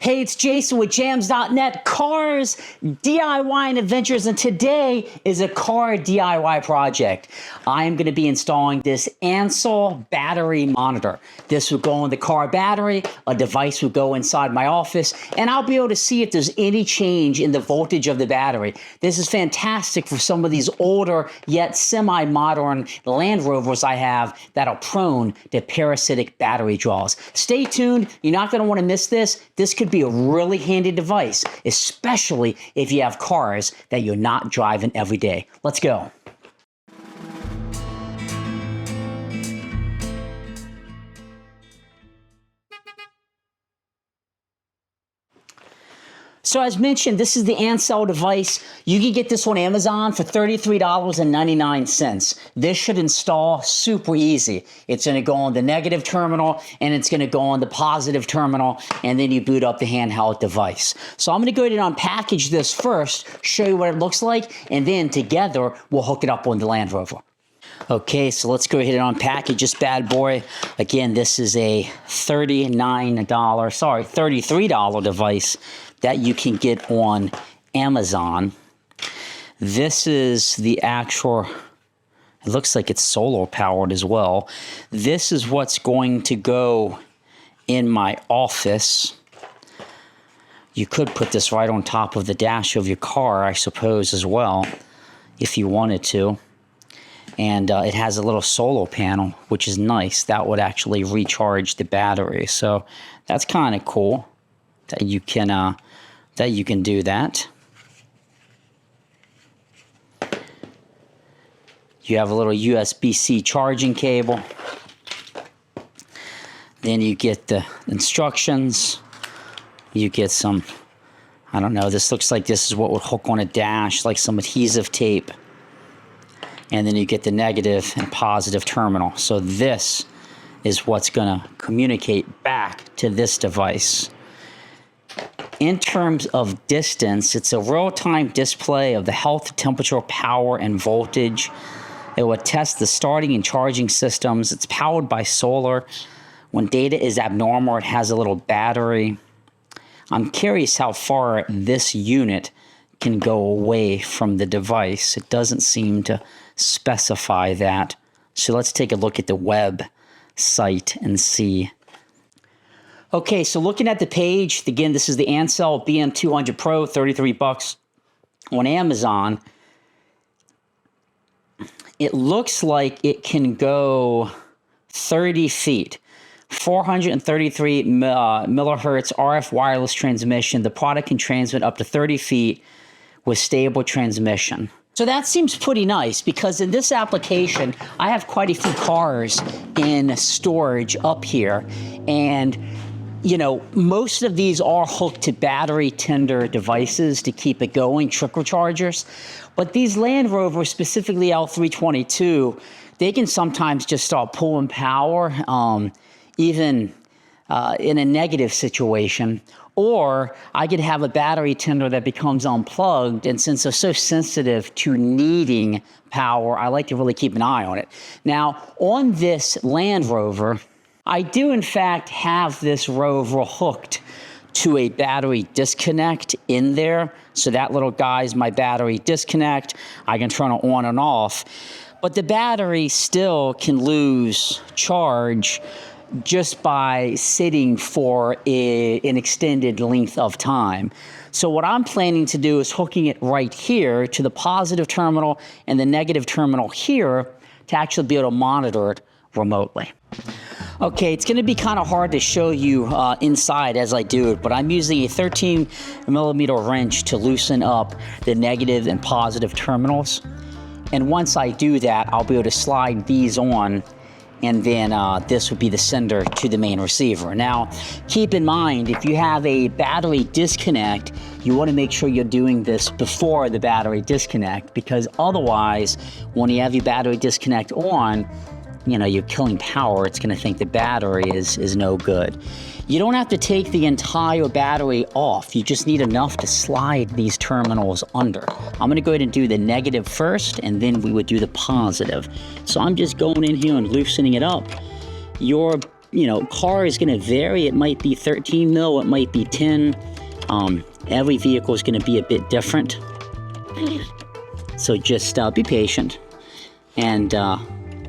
Hey, it's Jason with jamzDOTnet, cars, DIY and adventures, and today is a car DIY project. I am going to be installing this ANCEL battery monitor. This will go on the car battery, a device will go inside my office, and I'll be able to see if there's any change in the voltage of the battery. This is fantastic for some of these older yet semi-modern Land Rovers I have that are prone to parasitic battery draws. Stay tuned, you're not going to want to miss this. This could be a really handy device, especially if you have cars that you're not driving every day. Let's go. So as mentioned, this is the ANCEL device. You can get this on Amazon for $33.99. This should install super easy. It's going to go on the negative terminal and it's going to go on the positive terminal, and then you boot up the handheld device. So I'm going to go ahead and unpackage this first, show you what it looks like, and then together we'll hook it up on the Land Rover. Okay, so let's go ahead and unpackage this bad boy. Again, this is a $33 device that you can get on Amazon. This is the actual, it looks like it's solar powered as well. This is what's going to go in my office. You could put this right on top of the dash of your car, I suppose, as well, if you wanted to. And it has a little solar panel, which is nice. That would actually recharge the battery. So that's kind of cool that you can do that. You have a little USB-C charging cable. Then you get the instructions. You get some, I don't know, this looks like this is what would hook on a dash, like some adhesive tape. And then you get the negative and positive terminal. So this is what's going to communicate back to this device. In terms of distance, it's a real-time display of the health, temperature, power, and voltage. It will test the starting and charging systems. It's powered by solar. When data is abnormal, it has a little battery. I'm curious how far this unit can go away from the device. It doesn't seem to specify that. So let's take a look at the web site and see. Okay, so looking at the page, again, this is the ANCEL BM200 PRO, 33 bucks on Amazon. It looks like it can go 30 feet. 433 millihertz RF wireless transmission. The product can transmit up to 30 feet with stable transmission. So that seems pretty nice, because in this application, I have quite a few cars in storage up here, and you know, most of these are hooked to battery tender devices to keep it going, trickle chargers. But these Land Rovers, specifically L322, they can sometimes just start pulling power, even in a negative situation. Or I could have a battery tender that becomes unplugged, and since they're so sensitive to needing power, I like to really keep an eye on it. Now, on this Land Rover, I do in fact have this Rover hooked to a battery disconnect in there. So that little guy is my battery disconnect. I can turn it on and off. But the battery still can lose charge just by sitting for an extended length of time. So what I'm planning to do is hooking it right here to the positive terminal and the negative terminal here to actually be able to monitor it remotely. Okay, it's going to be kind of hard to show you inside as I do it, but I'm using a 13mm wrench to loosen up the negative and positive terminals. And once I do that, I'll be able to slide these on, and then this would be the sender to the main receiver. Now, keep in mind, if you have a battery disconnect, you want to make sure you're doing this before the battery disconnect, because otherwise, when you have your battery disconnect on, you know, you're killing power. It's going to think the battery is no good. You don't have to take the entire battery off. You just need enough to slide these terminals under. I'm going to go ahead and do the negative first, and then we would do the positive. So I'm just going in here and loosening it up. Your you know, car is going to vary. It might be 13 mil, it might be 10. Every vehicle is going to be a bit different. So just be patient. And,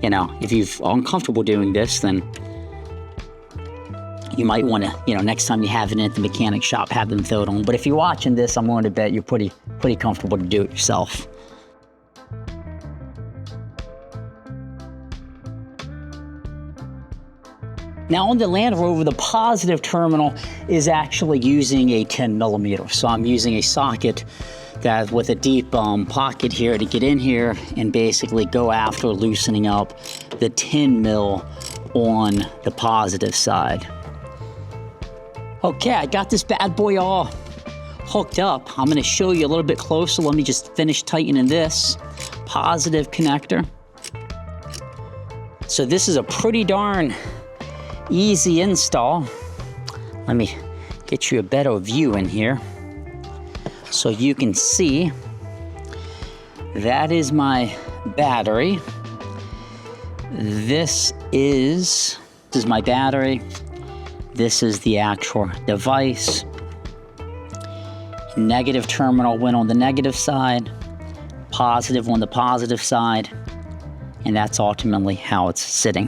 you know, if you're uncomfortable doing this, then you might want to, you know, next time you have it at the mechanic shop, have them throw it on. But if you're watching this, I'm willing to bet you're pretty comfortable to do it yourself. Now on the Land Rover, the positive terminal is actually using a 10 millimeter. So I'm using a socket that with a deep pocket here to get in here and basically go after loosening up the 10 mil on the positive side. Okay, I got this bad boy all hooked up. I'm gonna show you a little bit closer. Let me just finish tightening this positive connector. So this is a pretty darn easy install. Let me get you a better view in here so you can see. That is my battery. This is my battery. This is the actual device. Negative terminal went on the negative side, positive on the positive side, and that's ultimately how it's sitting.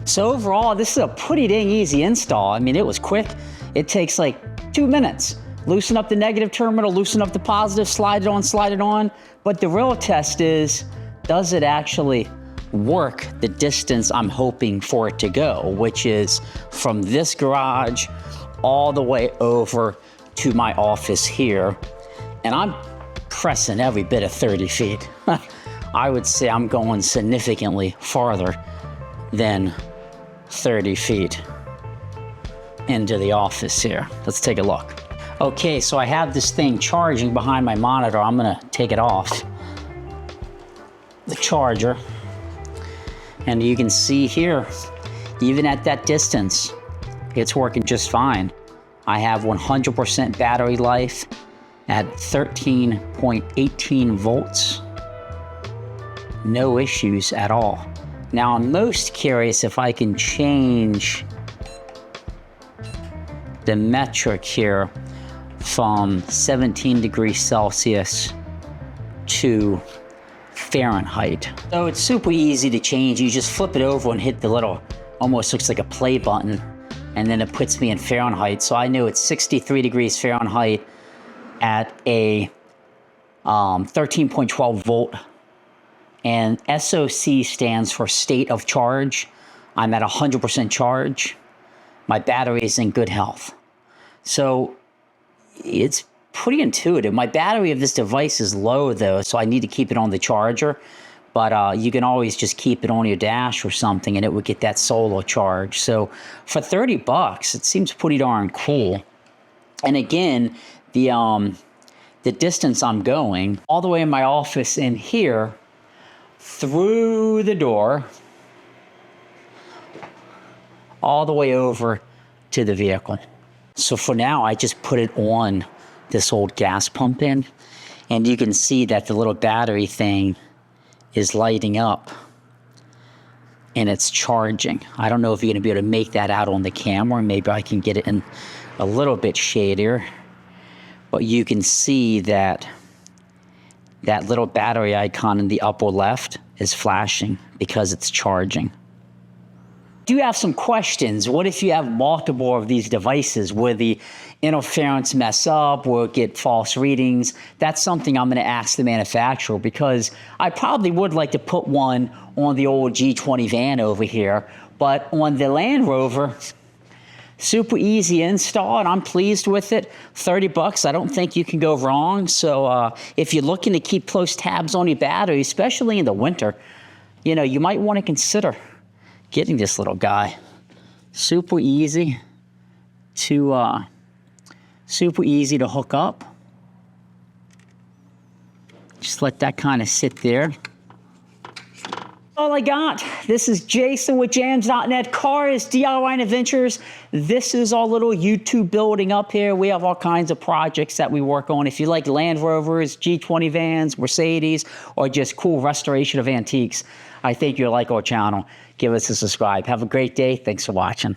So overall, this is a pretty dang easy install. I mean, it was quick. It takes like 2 minutes. Loosen up the negative terminal, loosen up the positive, slide it on. But the real test is, does it actually work the distance I'm hoping for it to go, which is from this garage all the way over to my office here. And I'm pressing every bit of 30 feet. I would say I'm going significantly farther than 30 feet into the office here. Let's take a look. Okay, so I have this thing charging behind my monitor. I'm gonna take it off the charger. And you can see here, even at that distance, it's working just fine. I have 100% battery life at 13.18 volts. No issues at all. Now I'm most curious if I can change the metric here from 17 degrees Celsius to Fahrenheit. So it's super easy to change. You just flip it over and hit the little, almost looks like a play button, and then it puts me in Fahrenheit. So I know it's 63 degrees Fahrenheit at a 13.12 volt. And SOC stands for state of charge. I'm at 100% charge. My battery is in good health. So it's pretty intuitive. My battery of this device is low though, so I need to keep it on the charger. But you can always just keep it on your dash or something and it would get that solo charge. So for 30 bucks, it seems pretty darn cool. And again, the distance I'm going, all the way in my office in here, through the door, all the way over to the vehicle. So for now, I just put it on this old gas pump in, and you can see that the little battery thing is lighting up and it's charging. I don't know if you're gonna be able to make that out on the camera. Maybe I can get it in a little bit shadier, but you can see that that little battery icon in the upper left is flashing because it's charging. Do you have some questions? What if you have multiple of these devices? Will the interference mess up? Will it get false readings? That's something I'm going to ask the manufacturer, because I probably would like to put one on the old G20 van over here, but on the Land Rover, super easy install, and I'm pleased with it. 30 bucks, I don't think you can go wrong. So if you're looking to keep close tabs on your battery, especially in the winter, you know, you might want to consider getting this little guy. Super easy to hook up. Just let that kind of sit there. All I got. This is Jason with jamzDOTnet, Cars, DIY, and Adventures. This is our little YouTube building up here. We have all kinds of projects that we work on. If you like Land Rovers, G20 vans, Mercedes, or just cool restoration of antiques, I think you'll like our channel. Give us a subscribe. Have a great day. Thanks for watching.